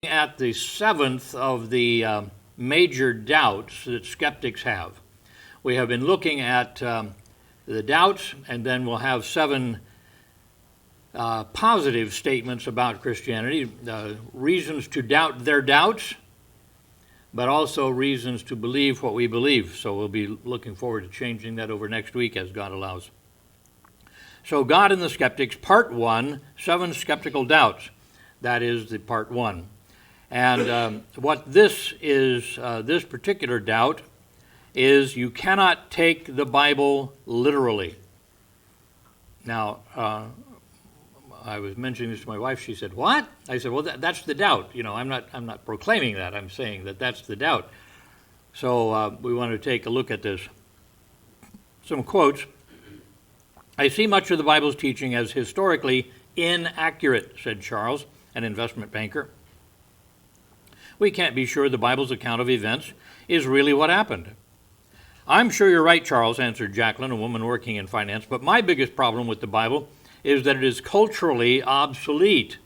At the seventh of the major doubts that skeptics have. We have been looking at the doubts, and then we'll have seven positive statements about Christianity, reasons to doubt their doubts, but also reasons to believe what we believe. So we'll be looking forward to changing that over next week as God allows. So God and the Skeptics, Part 1, 7 Skeptical Doubts. That is the Part 1. And what this is, this particular doubt, is you cannot take the Bible literally. Now, I was mentioning this to my wife. She said, "What?" I said, "Well, that's the doubt. You know, I'm not proclaiming that. I'm saying that that's the doubt." So we want to take a look at this. Some quotes. "I see much of the Bible's teaching as historically inaccurate," said Charles, an investment banker. "We can't be sure the Bible's account of events is really what happened." "I'm sure you're right, Charles," answered Jacqueline, a woman working in finance, "but my biggest problem with the Bible is that it is culturally obsolete.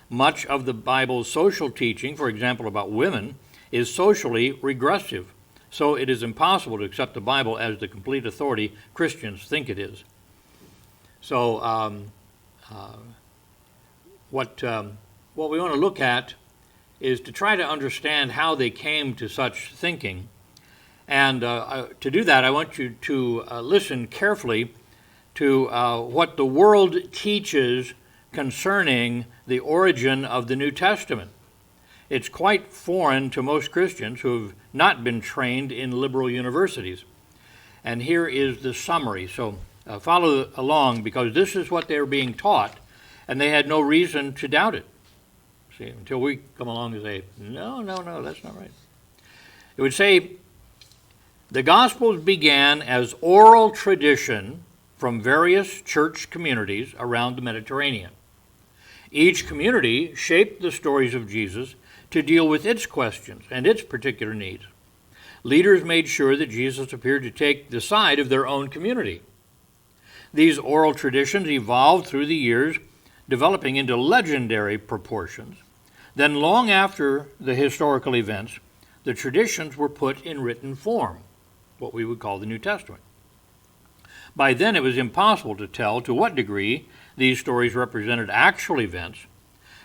Much of the Bible's social teaching, for example about women, is socially regressive, so it is impossible to accept the Bible as the complete authority Christians think it is." So what we want to look at is to try to understand how they came to such thinking. And to do that, I want you to listen carefully to what the world teaches concerning the origin of the New Testament. It's quite foreign to most Christians who have not been trained in liberal universities. And here is the summary. So follow along, because this is what they're being taught, and they had no reason to doubt it. See, until we come along and say, no, that's not right. It would say, the Gospels began as oral tradition from various church communities around the Mediterranean. Each community shaped the stories of Jesus to deal with its questions and its particular needs. Leaders made sure that Jesus appeared to take the side of their own community. These oral traditions evolved through the years, developing into legendary proportions. Then, long after the historical events, the traditions were put in written form, what we would call the New Testament. By then, it was impossible to tell to what degree these stories represented actual events,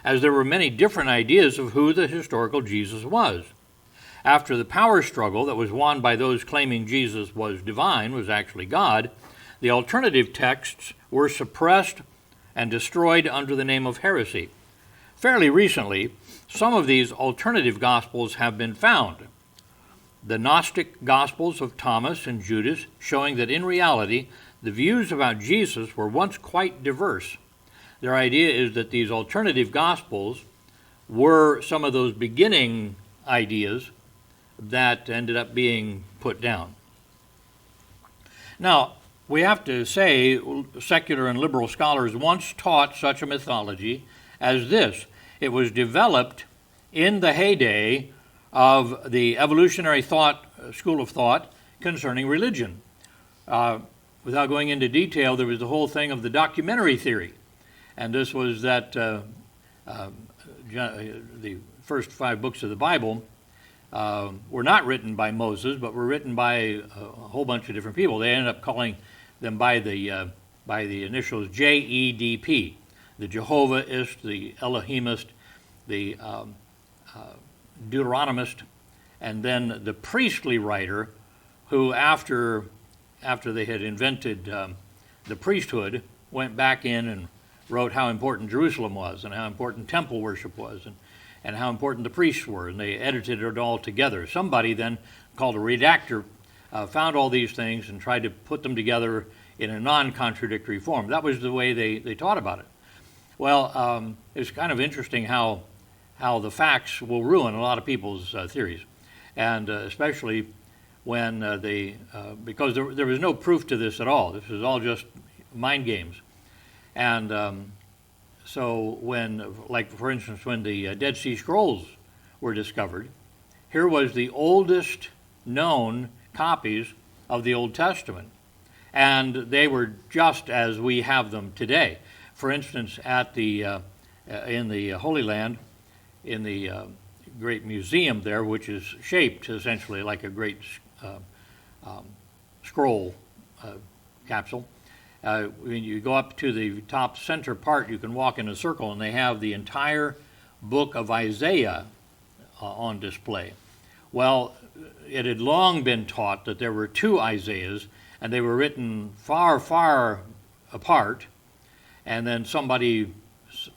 as there were many different ideas of who the historical Jesus was. After the power struggle that was won by those claiming Jesus was divine, was actually God, the alternative texts were suppressed and destroyed under the name of heresy. Fairly recently, some of these alternative Gospels have been found. The Gnostic Gospels of Thomas and Judas, showing that in reality, the views about Jesus were once quite diverse. Their idea is that these alternative Gospels were some of those beginning ideas that ended up being put down. Now, we have to say secular and liberal scholars once taught such a mythology as this. It was developed in the heyday of the evolutionary school of thought concerning religion. Without going into detail, there was the whole thing of the documentary theory. And this was that the first 5 books of the Bible were not written by Moses, but were written by a whole bunch of different people. They ended up calling them by the initials JEDP, the Jehovahist, the Elohimist, the Deuteronomist, and then the priestly writer, who after they had invented the priesthood, went back in and wrote how important Jerusalem was and how important temple worship was and how important the priests were, and they edited it all together. Somebody then, called a redactor, found all these things and tried to put them together in a non-contradictory form. That was the way they taught about it. Well, it's kind of interesting how the facts will ruin a lot of people's theories, and especially when because there was no proof to this at all. This is all just mind games. And so when, like for instance, when the Dead Sea Scrolls were discovered, here was the oldest known copies of the Old Testament, and they were just as we have them today. For instance, in the Holy Land, in the great museum there, which is shaped essentially like a great scroll capsule. When you go up to the top center part, you can walk in a circle, and they have the entire book of Isaiah on display. Well, it had long been taught that there were two Isaiahs, and they were written far, far apart, and then somebody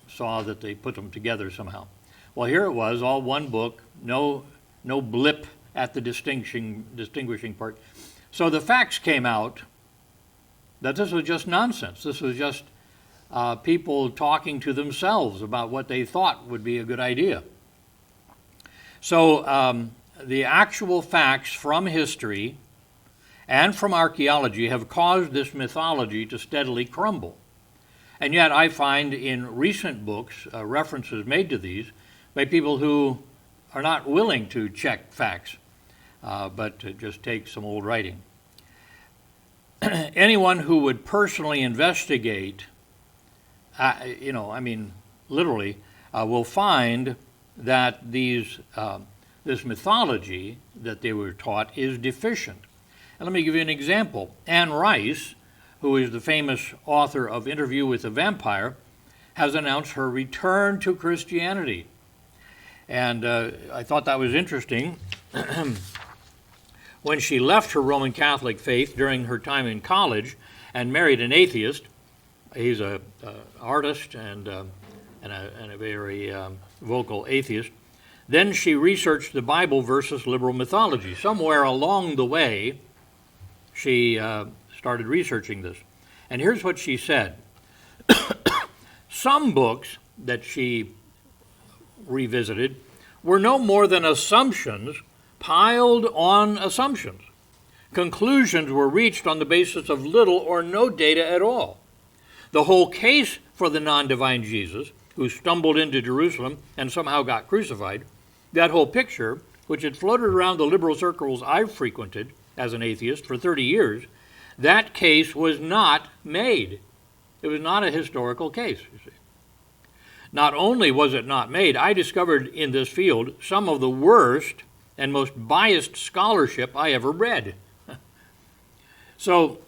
saw that they put them together somehow. Well, here it was, all one book, no blip at the distinguishing part. So the facts came out that this was just nonsense. This was just people talking to themselves about what they thought would be a good idea. So the actual facts from history and from archaeology have caused this mythology to steadily crumble. And yet I find in recent books references made to these by people who are not willing to check facts, but to just take some old writing. Anyone who would personally investigate, literally, will find that this mythology that they were taught is deficient. And let me give you an example. Anne Rice, who is the famous author of Interview with the Vampire, has announced her return to Christianity. And I thought that was interesting. When she left her Roman Catholic faith during her time in college and married an atheist, he's an artist and a very vocal atheist, then she researched the Bible versus liberal mythology. Somewhere along the way, she started researching this. And here's what she said. Some books that she revisited were no more than assumptions piled on assumptions. Conclusions were reached on the basis of little or no data at all. The whole case for the non-divine Jesus, who stumbled into Jerusalem and somehow got crucified, that whole picture, which had floated around the liberal circles I've frequented as an atheist for 30 years, that case was not made. It was not a historical case, you see. Not only was it not made, I discovered in this field some of the worst and most biased scholarship I ever read. So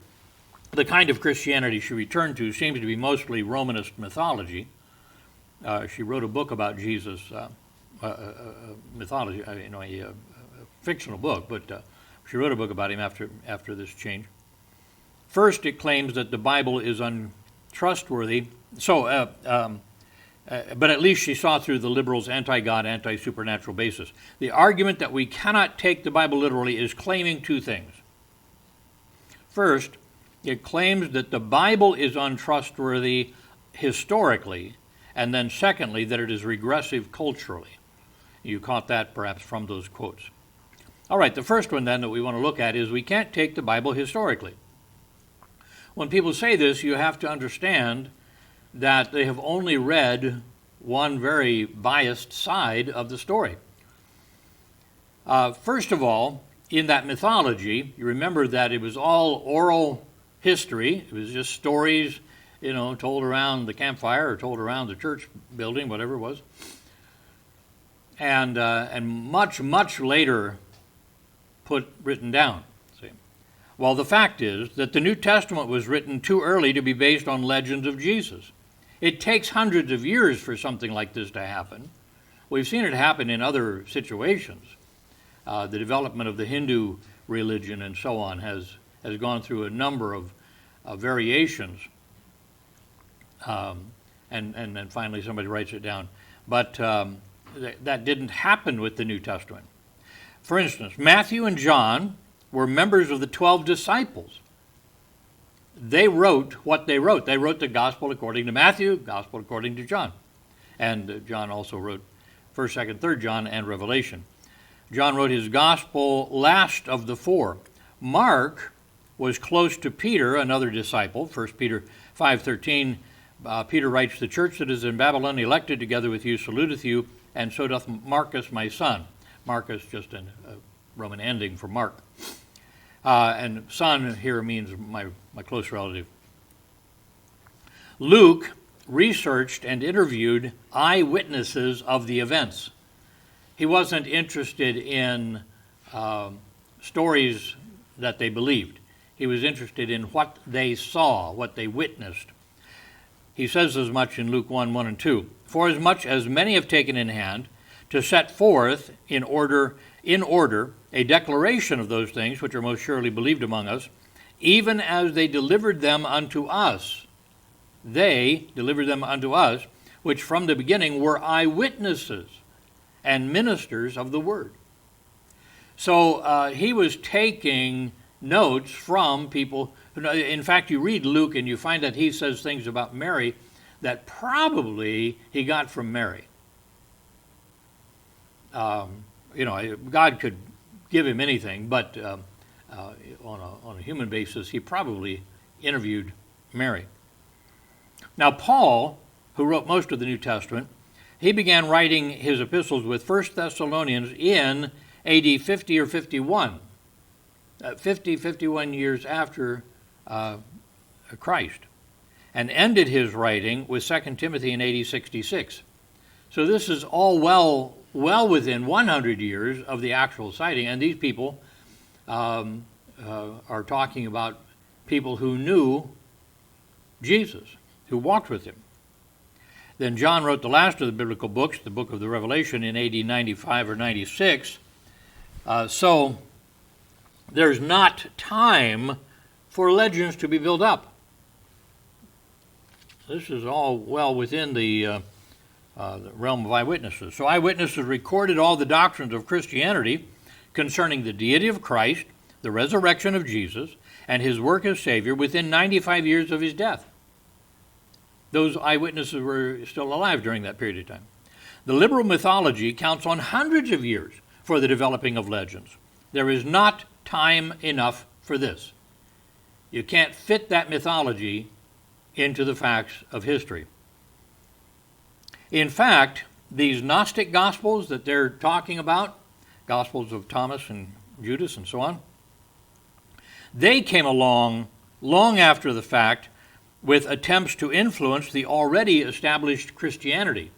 the kind of Christianity she returned to seems to be mostly Romanist mythology. She wrote a book about Jesus, mythology, a fictional book, but she wrote a book about him after this change. First, it claims that the Bible is untrustworthy. But at least she saw through the liberals' anti-God, anti-supernatural basis. The argument that we cannot take the Bible literally is claiming two things. First, it claims that the Bible is untrustworthy historically, and then secondly, that it is regressive culturally. You caught that perhaps from those quotes. All right, the first one then that we want to look at is we can't take the Bible historically. When people say this, you have to understand that they have only read one very biased side of the story. First of all, in that mythology, you remember that it was all oral history. It was just stories, told around the campfire or told around the church building, whatever it was. And much, much later written down. See? Well, the fact is that the New Testament was written too early to be based on legends of Jesus. It takes hundreds of years for something like this to happen. We've seen it happen in other situations. The development of the Hindu religion and so on has gone through a number of variations. And then finally somebody writes it down. But that didn't happen with the New Testament. For instance, Matthew and John were members of the 12 disciples. They wrote what they wrote. They wrote the Gospel according to Matthew, Gospel according to John. And John also wrote 1st, 2nd, 3rd John and Revelation. John wrote his Gospel last of the four. Mark was close to Peter, another disciple. 1 Peter 5:13, Peter writes, "The church that is in Babylon, elected together with you, saluteth you, and so doth Marcus my son." Marcus, just a Roman ending for Mark. And son here means my close relative. Luke researched and interviewed eyewitnesses of the events. He wasn't interested in stories that they believed. He was interested in what they saw, what they witnessed. He says as much in Luke 1:1 and 2. For as much as many have taken in hand to set forth in order a declaration of those things which are most surely believed among us, even as they delivered them unto us. They delivered them unto us, which from the beginning were eyewitnesses and ministers of the word. So he was taking notes from people. In fact, you read Luke and you find that he says things about Mary that probably he got from Mary. God could give him anything, but on a human basis, he probably interviewed Mary. Now, Paul, who wrote most of the New Testament, he began writing his epistles with 1 Thessalonians in AD 50 or 51, 51 years after Christ, and ended his writing with 2 Timothy in AD 66. So this is all well within 100 years of the actual sighting, and these people are talking about people who knew Jesus, who walked with him. Then John wrote the last of the biblical books, the book of the Revelation, in AD 95 or 96. So there's not time for legends to be built up. This is all well within the realm of eyewitnesses. So eyewitnesses recorded all the doctrines of Christianity concerning the deity of Christ, the resurrection of Jesus, and his work as Savior within 95 years of his death. Those eyewitnesses were still alive during that period of time. The liberal mythology counts on hundreds of years for the developing of legends. There is not time enough for this. You can't fit that mythology into the facts of history. In fact, these Gnostic Gospels that they're talking about, Gospels of Thomas and Judas and so on, they came along long after the fact with attempts to influence the already established Christianity.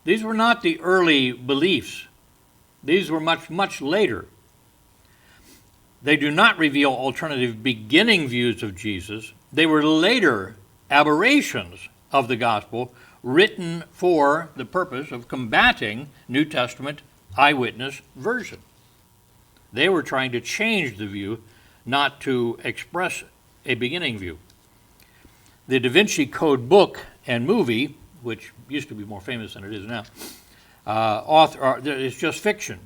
These were not the early beliefs. These were much, much later. They do not reveal alternative beginning views of Jesus. They were later aberrations of the gospel written for the purpose of combating New Testament eyewitness version. They were trying to change the view, not to express a beginning view. The Da Vinci Code book and movie, which used to be more famous than it is now, it's just fiction.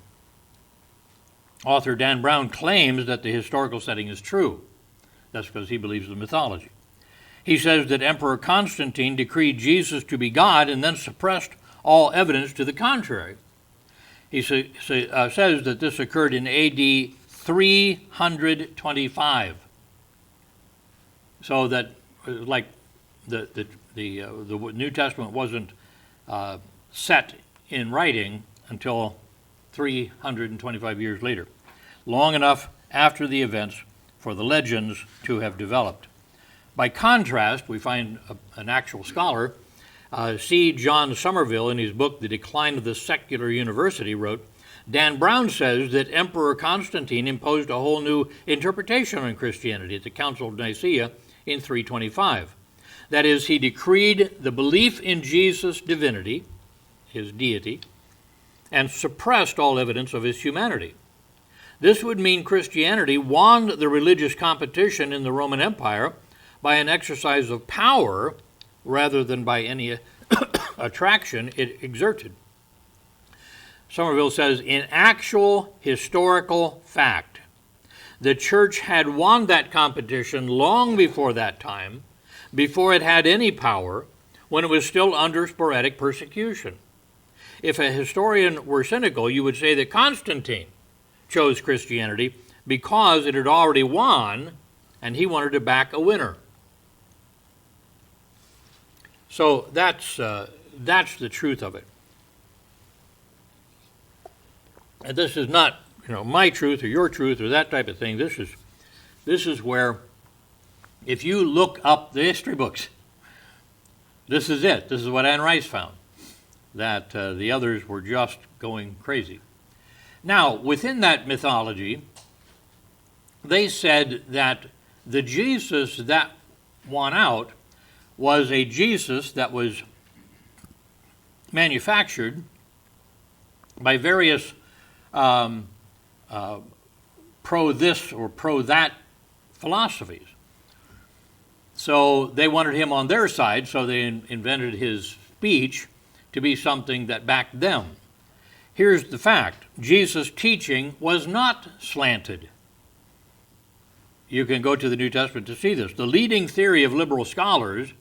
Author Dan Brown claims that the historical setting is true. That's because he believes the mythology. He says that Emperor Constantine decreed Jesus to be God and then suppressed all evidence to the contrary. He says that this occurred in AD 325. So that, like, the New Testament wasn't set in writing until 325 years later, long enough after the events for the legends to have developed. By contrast, we find an actual scholar, C. John Somerville, in his book, The Decline of the Secular University, wrote, Dan Brown says that Emperor Constantine imposed a whole new interpretation on Christianity at the Council of Nicaea in 325. That is, he decreed the belief in Jesus' divinity, his deity, and suppressed all evidence of his humanity. This would mean Christianity won the religious competition in the Roman Empire by an exercise of power rather than by any attraction it exerted. Somerville says, in actual historical fact, the church had won that competition long before that time, before it had any power, when it was still under sporadic persecution. If a historian were cynical, you would say that Constantine chose Christianity because it had already won, and he wanted to back a winner. So that's the truth of it. And this is not, my truth or your truth or that type of thing. This is where, if you look up the history books, This is it. This is what Anne Rice found, that the others were just going crazy. Now, within that mythology, they said that the Jesus that won out was a Jesus that was manufactured by various pro-this or pro-that philosophies. So they wanted him on their side, so they invented his speech to be something that backed them. Here's the fact. Jesus' teaching was not slanted. You can go to the New Testament to see this. The leading theory of liberal scholars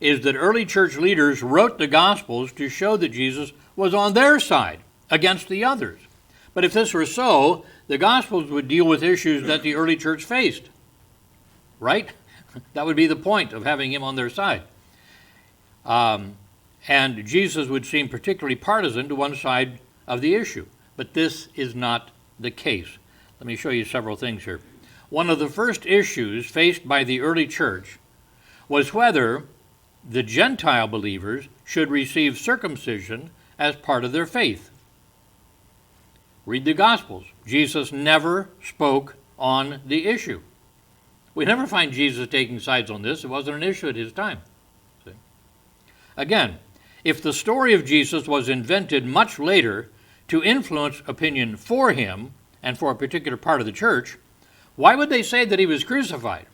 is that early church leaders wrote the Gospels to show that Jesus was on their side against the others. But if this were so, the Gospels would deal with issues that the early church faced, right? That would be the point of having him on their side. And Jesus would seem particularly partisan to one side of the issue. But this is not the case. Let me show you several things here. One of the first issues faced by the early church was whether the Gentile believers should receive circumcision as part of their faith. Read the Gospels. Jesus never spoke on the issue. We never find Jesus taking sides on this. It wasn't an issue at his time. See? Again, if the story of Jesus was invented much later to influence opinion for him and for a particular part of the church, why would they say that he was crucified?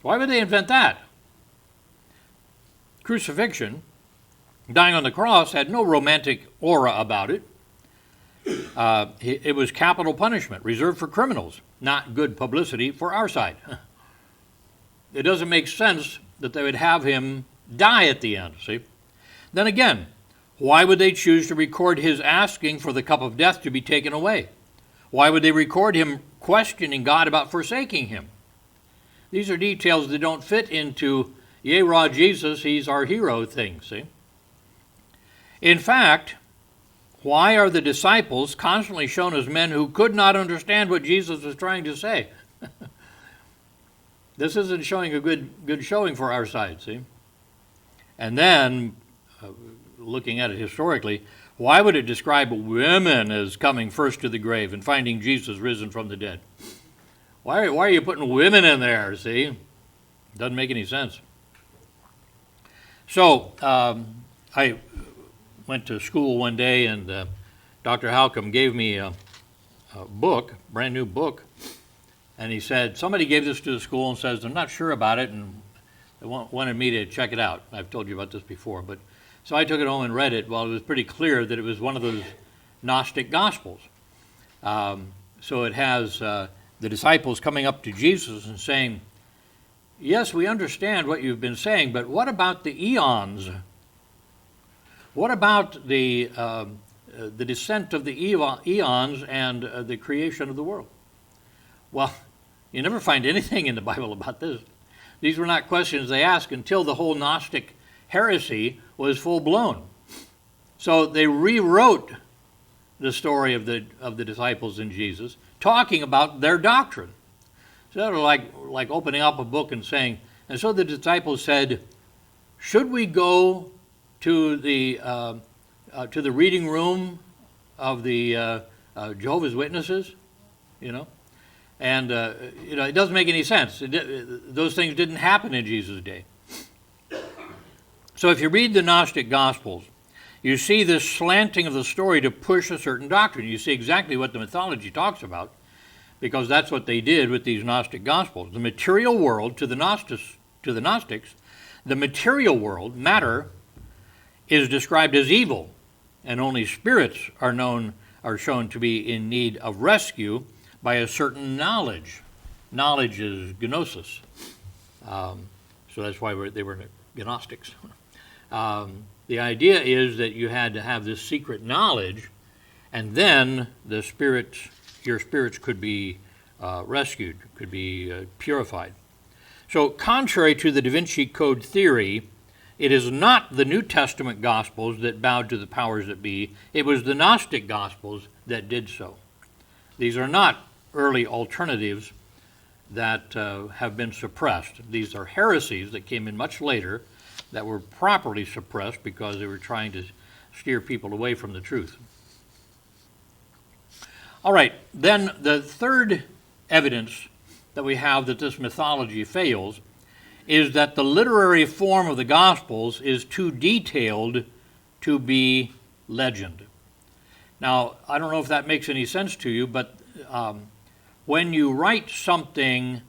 Why would they invent that? Crucifixion, dying on the cross, had no romantic aura about it. It was capital punishment reserved for criminals, not good publicity for our side. It doesn't make sense that they would have him die at the end, see? Then again, why would they choose to record his asking for the cup of death to be taken away? Why would they record him questioning God about forsaking him? These are details that don't fit into, yea, raw Jesus, he's our hero thing, see? In fact, why are the disciples constantly shown as men who could not understand what Jesus was trying to say? This isn't showing a good showing for our side, see? And then, looking at it historically, why would it describe women as coming first to the grave and finding Jesus risen from the dead? Why are you putting women in there, see? Doesn't make any sense. So, I went to school one day, and Dr. Halcomb gave me a book, brand new book, and he said, somebody gave this to the school and says, I'm not sure about it, and they wanted me to check it out. I've told you about this before, but so I took it home and read it. Well, it was pretty clear that it was one of those Gnostic Gospels. So it has the disciples coming up to Jesus and saying, yes, we understand what you've been saying, but what about the eons? What about the descent of the eons and the creation of the world? Well, you never find anything in the Bible about this. These were not questions they asked until the whole Gnostic heresy was full-blown. So they rewrote the story of the disciples and Jesus, talking about their doctrine. So they were like opening up a book and saying, and so the disciples said, should we go to the reading room of the Jehovah's Witnesses? You know? And, it doesn't make any sense. Those things didn't happen in Jesus' day. So if you read the Gnostic Gospels, you see this slanting of the story to push a certain doctrine. You see exactly what the mythology talks about, because that's what they did with these Gnostic Gospels. The material world, to the Gnostics, the material world, matter, is described as evil, and only spirits are shown to be in need of rescue by a certain knowledge. Knowledge is gnosis. So that's why they were Gnostics. The idea is that you had to have this secret knowledge, and then your spirits could be rescued, could be purified. So contrary to the Da Vinci Code theory, it is not the New Testament Gospels that bowed to the powers that be. It was the Gnostic Gospels that did so. These are not early alternatives that have been suppressed. These are heresies that came in much later that were properly suppressed because they were trying to steer people away from the truth. All right, then the third evidence that we have that this mythology fails is that the literary form of the Gospels is too detailed to be legend. Now, I don't know if that makes any sense to you, but when you write something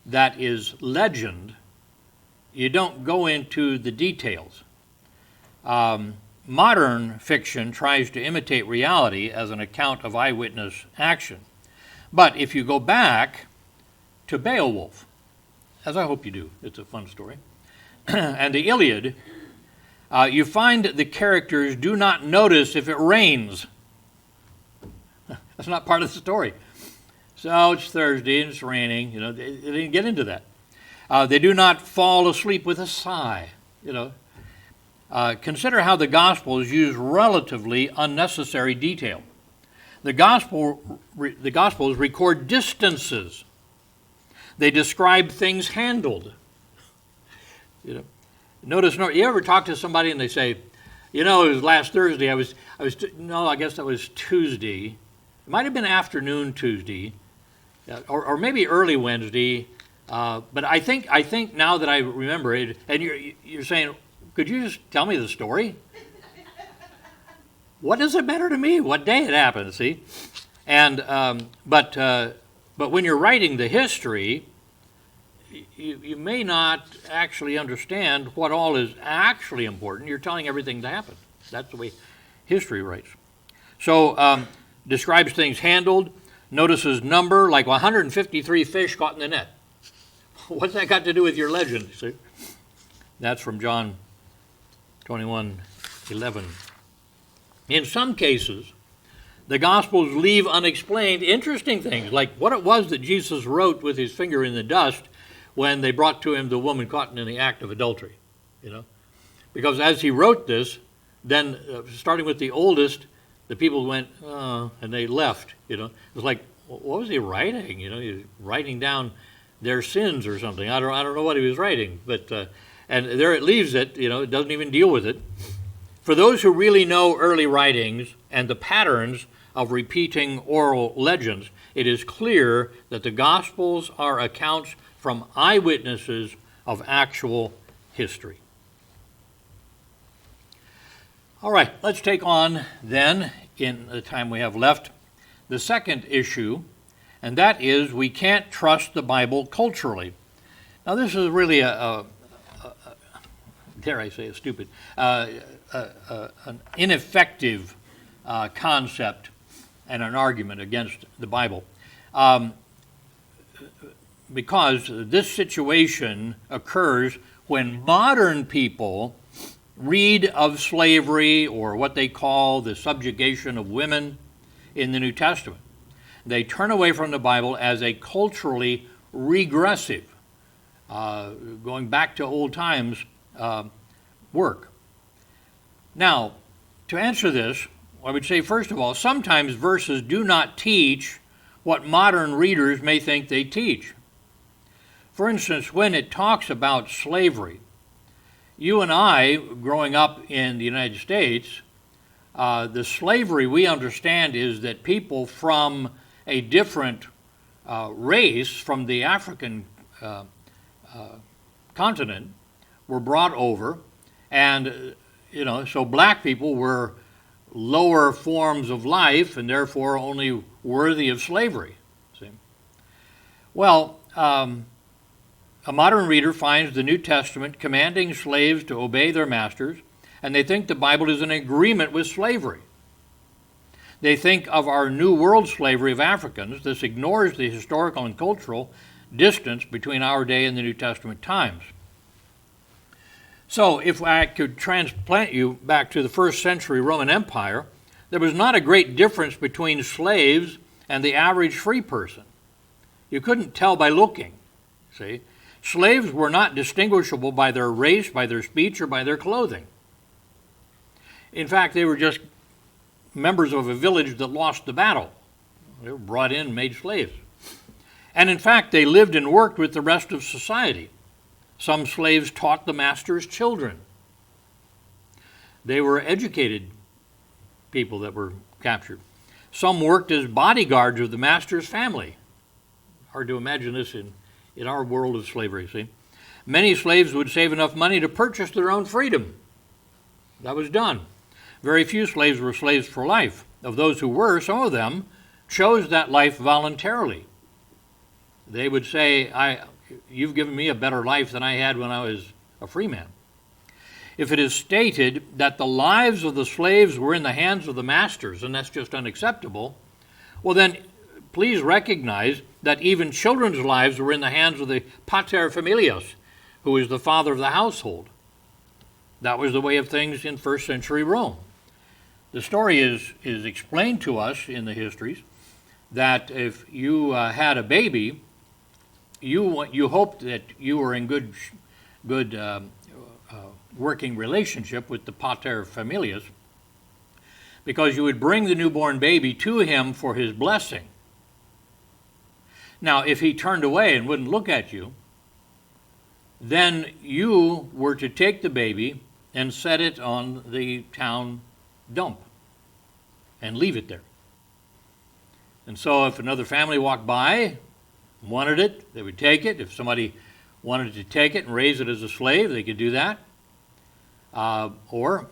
that is legend, you don't go into the details. Modern fiction tries to imitate reality as an account of eyewitness action. But if you go back to Beowulf, as I hope you do, it's a fun story, and the Iliad, you find the characters do not notice if it rains. That's not part of the story. So it's Thursday and it's raining, they didn't get into that. They do not fall asleep with a sigh, Consider how the Gospels use relatively unnecessary detail. The Gospels record distances. They describe things handled. Notice, you ever talk to somebody and they say, it was last Thursday, I guess that was Tuesday. It might have been afternoon Tuesday, or maybe early Wednesday. But I think now that I remember it, and you're saying, could you just tell me the story? What does it matter to me what day it happened? See, and but when you're writing the history, you may not actually understand what all is actually important. You're telling everything that happened. That's the way history writes. So describes things handled, notices number, like 153 fish caught in the net. What's that got to do with your legend? See? That's from John 21:11. In some cases, the Gospels leave unexplained interesting things, like what it was that Jesus wrote with his finger in the dust when they brought to him the woman caught in the act of adultery. Because as he wrote this, then starting with the oldest, the people went, oh, and they left. It was like, what was he writing? He was writing down their sins or something. I don't know what he was writing, but and there it leaves it. It doesn't even deal with it. For those who really know early writings and the patterns of repeating oral legends, it is clear that the Gospels are accounts from eyewitnesses of actual history. All right, let's take on then, in the time we have left, the second issue, and that is we can't trust the Bible culturally. Now, this is really dare I say, an ineffective concept and an argument against the Bible. Because this situation occurs when modern people read of slavery or what they call the subjugation of women in the New Testament. They turn away from the Bible as a culturally regressive, going back to old times, work. Now, to answer this, I would say, first of all, sometimes verses do not teach what modern readers may think they teach. For instance, when it talks about slavery, you and I, growing up in the United States, the slavery we understand is that people from a different race, from the African continent, were brought over, and so black people were lower forms of life and therefore only worthy of slavery. See? Well, a modern reader finds the New Testament commanding slaves to obey their masters, and they think the Bible is in agreement with slavery. They think of our New World slavery of Africans. This ignores the historical and cultural distance between our day and the New Testament times. So if I could transplant you back to the first century Roman Empire, there was not a great difference between slaves and the average free person. You couldn't tell by looking, see? Slaves were not distinguishable by their race, by their speech, or by their clothing. In fact, they were just members of a village that lost the battle. They were brought in and made slaves. And in fact, they lived and worked with the rest of society. Some slaves taught the master's children. They were educated people that were captured. Some worked as bodyguards of the master's family. Hard to imagine this in our world of slavery, see? Many slaves would save enough money to purchase their own freedom. That was done. Very few slaves were slaves for life. Of those who were, some of them chose that life voluntarily. They would say, you've given me a better life than I had when I was a free man. If it is stated that the lives of the slaves were in the hands of the masters, and that's just unacceptable, well then, please recognize that even children's lives were in the hands of the pater familias, who is the father of the household. That was the way of things in first century Rome. The story is explained to us in the histories that if you had a baby, you hoped that you were in good working relationship with the pater familias, because you would bring the newborn baby to him for his blessing. Now, if he turned away and wouldn't look at you, then you were to take the baby and set it on the town dump and leave it there. And so if another family walked by, wanted it, they would take it. If somebody wanted to take it and raise it as a slave, they could do that. Or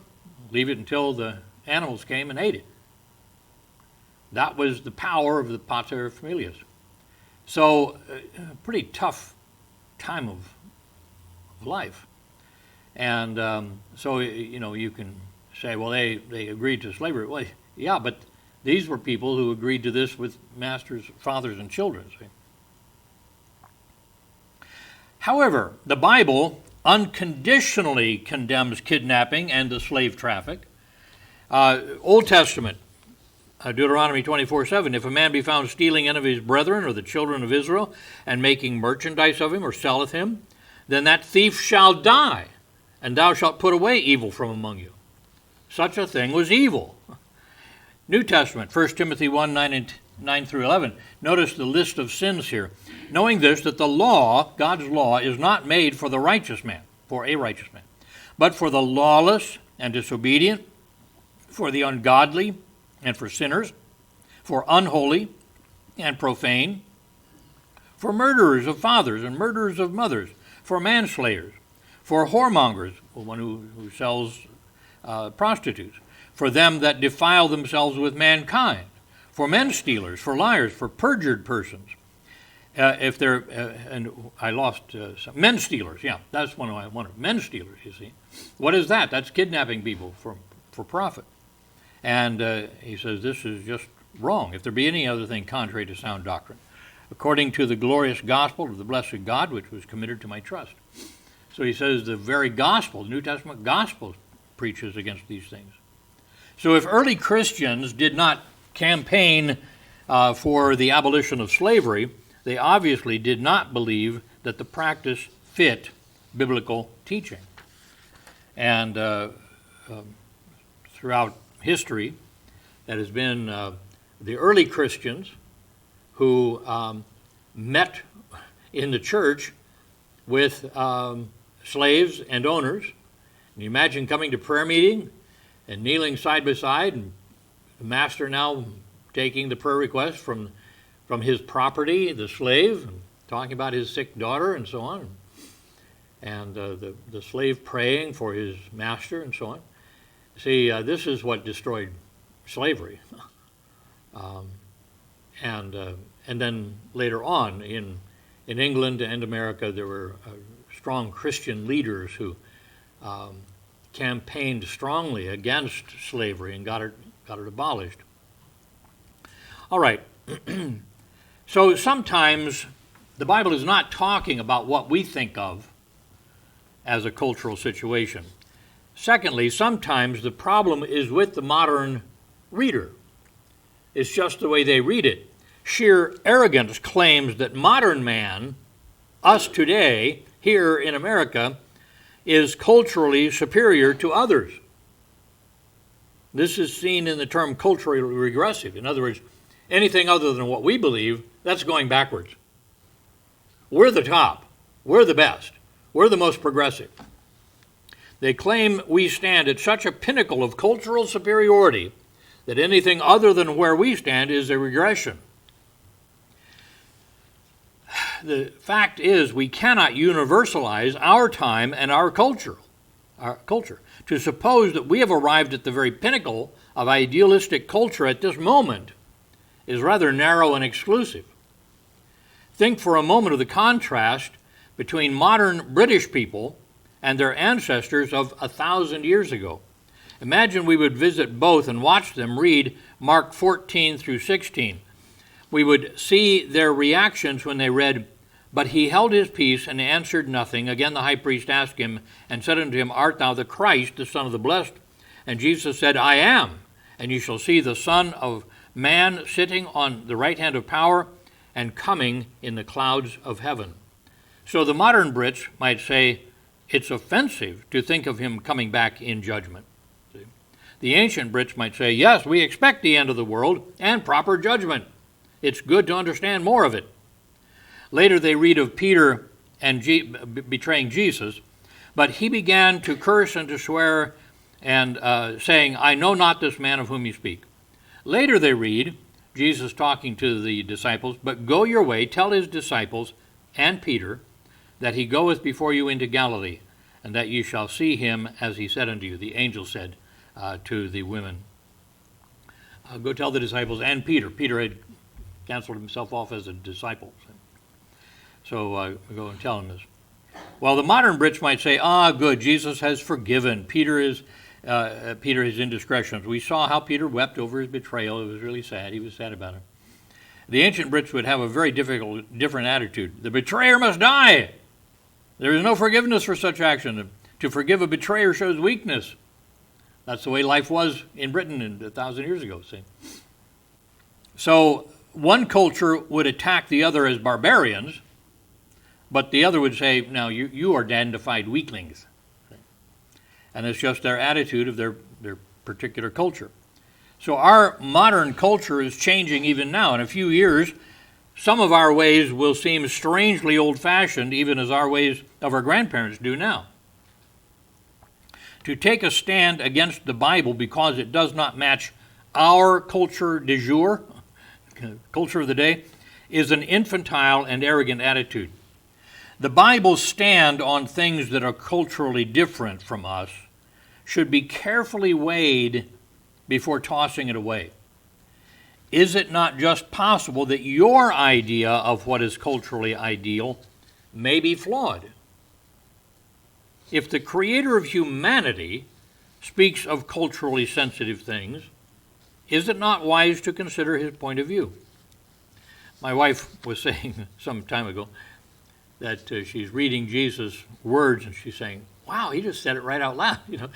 leave it until the animals came and ate it. That was the power of the pater familias. So a pretty tough time of life. And so, you can say, well, they agreed to slavery. Well, yeah, but these were people who agreed to this with masters, fathers, and children. See? However, the Bible unconditionally condemns kidnapping and the slave traffic. Old Testament, Deuteronomy 24:7, if a man be found stealing any of his brethren or the children of Israel and making merchandise of him or selleth him, then that thief shall die, and thou shalt put away evil from among you. Such a thing was evil. New Testament, 1 Timothy 1:9 through 11. Notice the list of sins here. Knowing this, that the law, God's law, is not made for the righteous man, for a righteous man, but for the lawless and disobedient, for the ungodly and for sinners, for unholy and profane, for murderers of fathers and murderers of mothers, for manslayers, for whoremongers, one who sells prostitutes, for them that defile themselves with mankind, for men stealers, for liars, for perjured persons. If they're, and I lost some, men stealers, yeah, that's one I wanted. Men stealers, you see. What is that? That's kidnapping people for profit. And he says this is just wrong. If there be any other thing contrary to sound doctrine, according to the glorious gospel of the blessed God, which was committed to my trust. So he says the very gospel, the New Testament gospel, preaches against these things. So if early Christians did not campaign for the abolition of slavery, they obviously did not believe that the practice fit biblical teaching. And throughout history, that has been the early Christians who met in the church with slaves and owners. And you imagine coming to prayer meeting and kneeling side by side, and the master now taking the prayer request from his property, the slave, and talking about his sick daughter and so on, and the slave praying for his master and so on. See, this is what destroyed slavery. And then later on in England and America, there were strong Christian leaders who campaigned strongly against slavery and got it abolished. All right. So sometimes the Bible is not talking about what we think of as a cultural situation. Secondly, sometimes the problem is with the modern reader. It's just the way they read it. Sheer arrogance claims that modern man, us today, here in America, is culturally superior to others. This is seen in the term culturally regressive. In other words, anything other than what we believe, that's going backwards. We're the top. We're the best. We're the most progressive. They claim we stand at such a pinnacle of cultural superiority that anything other than where we stand is a regression. The fact is, we cannot universalize our time and our culture. To suppose that we have arrived at the very pinnacle of idealistic culture at this moment is rather narrow and exclusive. Think for a moment of the contrast between modern British people and their ancestors of 1,000 years ago. Imagine we would visit both and watch them read Mark 14 through 16. We would see their reactions when they read, "But he held his peace and answered nothing. Again the high priest asked him and said unto him, Art thou the Christ, the Son of the Blessed? And Jesus said, I am. And you shall see the Son of Man sitting on the right hand of power and coming in the clouds of heaven." So the modern Brits might say, it's offensive to think of him coming back in judgment. See? The ancient Brits might say, yes, we expect the end of the world and proper judgment. It's good to understand more of it. Later they read of Peter and betraying Jesus, but he began to curse and to swear and saying, I know not this man of whom you speak. Later they read Jesus talking to the disciples, but go your way, tell his disciples and Peter that he goeth before you into Galilee, and that you shall see him as he said unto you. The angel said to the women. Go tell the disciples and Peter. Peter had canceled himself off as a disciple. So go and tell him this. Well, the modern Brits might say, good, Jesus has forgiven Peter his indiscretions. We saw how Peter wept over his betrayal. It was really sad. He was sad about it. The ancient Brits would have a very different attitude. The betrayer must die. There is no forgiveness for such action. To forgive a betrayer shows weakness. That's the way life was in Britain 1,000 years ago. See? So one culture would attack the other as barbarians, but the other would say, now you are dandified weaklings. And it's just their attitude of their particular culture. So our modern culture is changing even now. In a few years, some of our ways will seem strangely old-fashioned, even as our ways of our grandparents do now. To take a stand against the Bible because it does not match our culture du jour, culture of the day, is an infantile and arrogant attitude. The Bible's stand on things that are culturally different from us should be carefully weighed before tossing it away. Is it not just possible that your idea of what is culturally ideal may be flawed? If the creator of humanity speaks of culturally sensitive things, is it not wise to consider his point of view? My wife was saying some time ago that she's reading Jesus' words and she's saying, wow, he just said it right out loud. You know,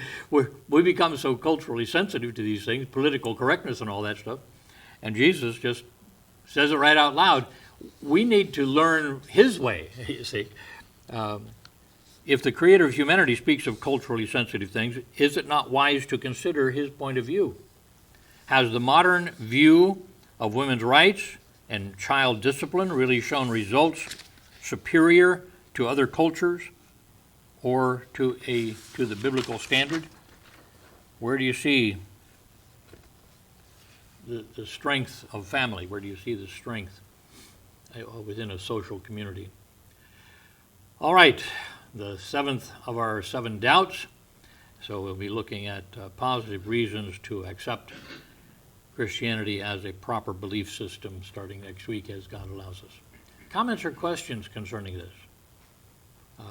we become so culturally sensitive to these things, political correctness and all that stuff, and Jesus just says it right out loud. We need to learn his way, you see. If the creator of humanity speaks of culturally sensitive things, is it not wise to consider his point of view? Has the modern view of women's rights and child discipline really shown results superior to other cultures or to the biblical standard? Where do you see the strength of family? Where do you see the strength within a social community? All right, the seventh of our 7 doubts. So we'll be looking at positive reasons to accept Christianity as a proper belief system starting next week as God allows us. Comments or questions concerning this?